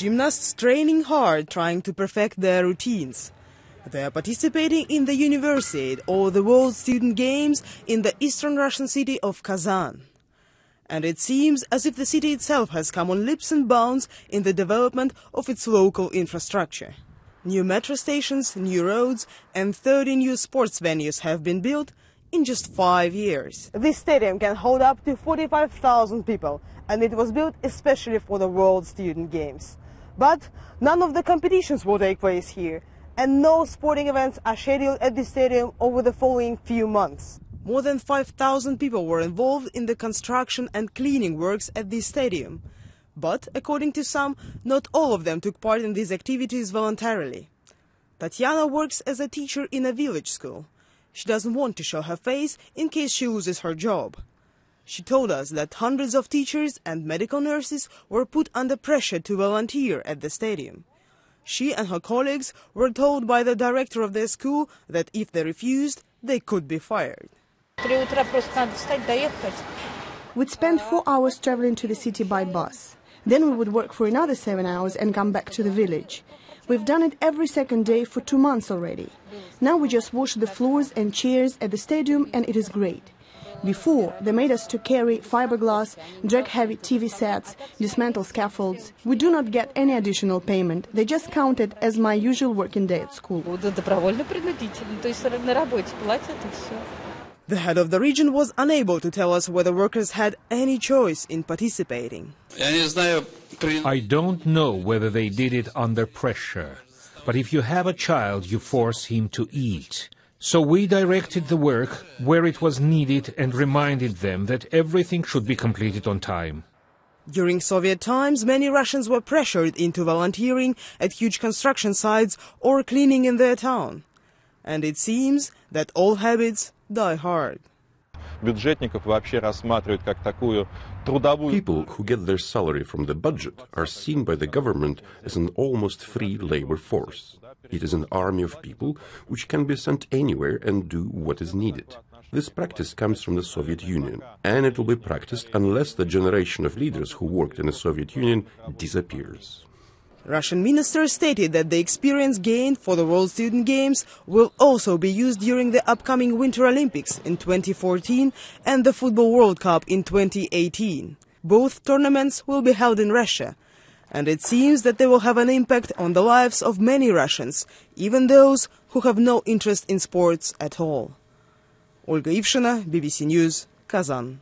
Gymnasts training hard, trying to perfect their routines. They are participating in the Universiade, or the World Student Games, in the eastern Russian city of Kazan. And it seems as if the city itself has come on leaps and bounds in the development of its local infrastructure. New metro stations, new roads, and 30 new sports venues have been built in just 5 years. This stadium can hold up to 45,000 people, and it was built especially for the World Student Games. But none of the competitions will take place here, and no sporting events are scheduled at the stadium over the following few months. More than 5,000 people were involved in the construction and cleaning works at this stadium. But, according to some, not all of them took part in these activities voluntarily. Tatiana works as a teacher in a village school. She doesn't want to show her face in case she loses her job. She told us that hundreds of teachers and medical nurses were put under pressure to volunteer at the stadium. She and her colleagues were told by the director of their school that if they refused, they could be fired. We'd spend 4 hours traveling to the city by bus. Then we would work for another 7 hours and come back to the village. We've done it every second day for 2 months already. Now we just wash the floors and chairs at the stadium, and it is great. Before, they made us to carry fiberglass, drag heavy TV sets, dismantle scaffolds. We do not get any additional payment. They just count it as my usual working day at school. The head of the region was unable to tell us whether workers had any choice in participating. I don't know whether they did it under pressure, but if you have a child, you force him to eat. So we directed the work where it was needed and reminded them that everything should be completed on time. During Soviet times, many Russians were pressured into volunteering at huge construction sites or cleaning in their town. And it seems that old habits die hard. People who get their salary from the budget are seen by the government as an almost free labor force. It is an army of people which can be sent anywhere and do what is needed. This practice comes from the Soviet Union, and it will be practiced unless the generation of leaders who worked in the Soviet Union disappears. Russian ministers stated that the experience gained for the World Student Games will also be used during the upcoming Winter Olympics in 2014 and the Football World Cup in 2018. Both tournaments will be held in Russia, and it seems that they will have an impact on the lives of many Russians, even those who have no interest in sports at all. Olga Ivshina, BBC News, Kazan.